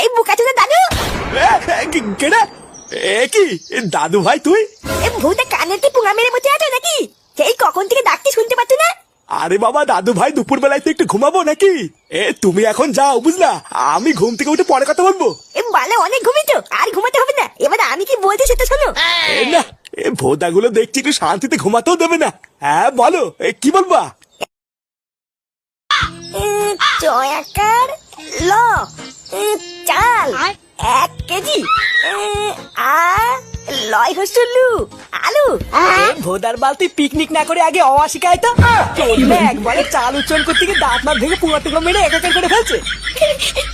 এই বুকাচোদা দাদু। কেডা? এ কি দাদু ভাই তুই? এ ভূতে কানেতে পুঙা মেরে বসে আছো নাকি? সেই কখন থেকে ডাকতে শুনতে পাচ্ছ না? আরে বাবা দাদু ভাই দুপুর বেলায় তো একটু ঘুমাবো নাকি? তুমি এখন যাও বুঝলা, আমি ঘুম থেকে উঠে পরে কথা বলবো। এ বালে অনেক ঘুমিয়েছো, আর ঘুমাতে হবে না। এবার আমি কি বলছি সেটা শোনো। না ভোদাগুলো দেখছি একটু শান্তিতে ঘুমাতেও দেবে না। হ্যাঁ বলো কি বলবা? চয়াকার ল চাল 1 কেজি লয় হসুলু আলু। ভোদার বাল তুই পিকনিক না করে আগে অশিকায় তো একবারে চাল উচ্চারণ করতে গিয়ে দাঁত মার ভেঙে পুঙ্গা টুকরো মেরে একাকার করে ফেলছে।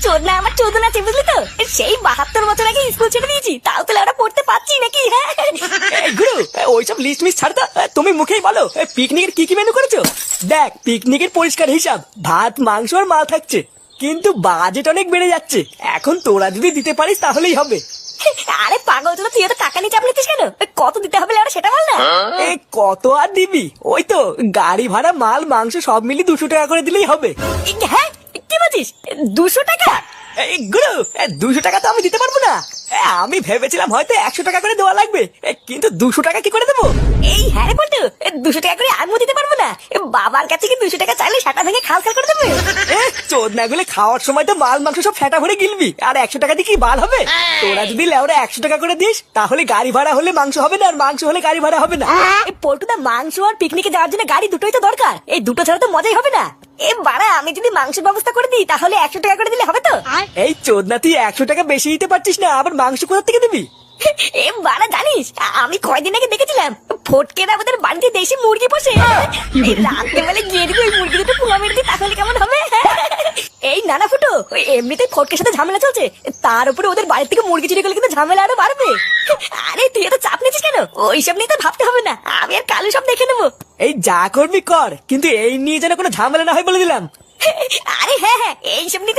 চোদনা আমার চোদনা আছে বুঝলি তো। সেই 72 বছর আগে স্কুল ছেড়ে দিয়েছি, তাও তো আমরা পড়তে পারছি নাকি? হ্যাঁ গুরু ওইসব লিস্ট মিস ছাড় তো, তুমি মুখেই বলো পিকনিকের কি কি মেনু করেছো। দেখ পিকনিকের পরিষ্কার হিসাব, ভাত মাংস আর মাল থাকছে, কিন্তু বাজেট অনেক বেড়ে যাচ্ছে। এখন তোরা যদি দিতে পারিস তাহলেই হবে। আরে পাগল তোরা, তুই তো টাকা নিয়ে চাপ নিতিস কেন? কত দিতে হবে আমরা সেটা বল না। কত আর দিবি? ওই তো গাড়ি ভাড়া মাল মাংস সব মিলিয়ে 200 টাকা করে দিলেই হবে। হ্যাঁ কি বলছিস? 200 টাকা? গুরু 200 টাকা তো আমি দিতে পারবো না। আমি ভেবেছিলাম হয়তো 100 টাকা করে দেওয়া লাগবে, কিন্তু 200 টাকা কি করে দেবো? এই হ্যাঁ রে বলতো, 200 টাকা করে আমিও দিতে পারবো না। বাবার কাছে কি 200 টাকা চাইলে সেটা ভেঙে খাল খাল করে দেবে? চোদনা গুলো খাওয়ার সময় তো মাল মাংস সব ফেটা ভরে গিলবি, আর 100 টাকা দিয়ে কি বাল হবে? তোরা যদি লেওরা 100 টাকা করে দিস তাহলে গাড়ি ভাড়া হলে মাংস হবে না, আর মাংস হলে গাড়ি ভাড়া হবে না। পল্টুদা মাংস আর পিকনিকে যাওয়ার জন্য গাড়ি দুটোই তো দরকার, এই দুটো ছাড়া তো মজাই হবে না। বাড়া আমি যদি মাংসের ব্যবস্থা করে দিই তাহলে 100 টাকা করে দিলে হবে তো? এই চোদনা তুই 100 টাকা বেশি দিতে পারছিস না, আবার মাংস কোথা থেকে দিবি? বাড়া জানিস আমি কয়দিন আগে দেখেছিলাম ফটকের আমাদের বাড়িতে দেশি মুরগি পোষে। রাত্রেবেলা গিয়ে দিবি ওই মুরগি দুটো পুঙা মেরে দিই, তাহলে কেমন হবে? এই নানা ফুটো, এমনিতেই ফটকের সাথে ঝামেলা চলছে, তার উপরে ওদের বাড়ির থেকে মুরগি চুরি করলে কিন্তু ঝামেলা আরো বাড়বে। আরে তুই এত চাপ নিচ্ছিস কেন? ওইসব নিয়ে তো ভাবতে হবে না, আমি আর কালু সব দেখে নেবো। এই যা করবি কর, কিন্তু এই নিয়ে যেন কোনো ঝামেলা না হয় বলে দিলাম। আরে হ্যাঁ হ্যাঁ এইসব নিয়ে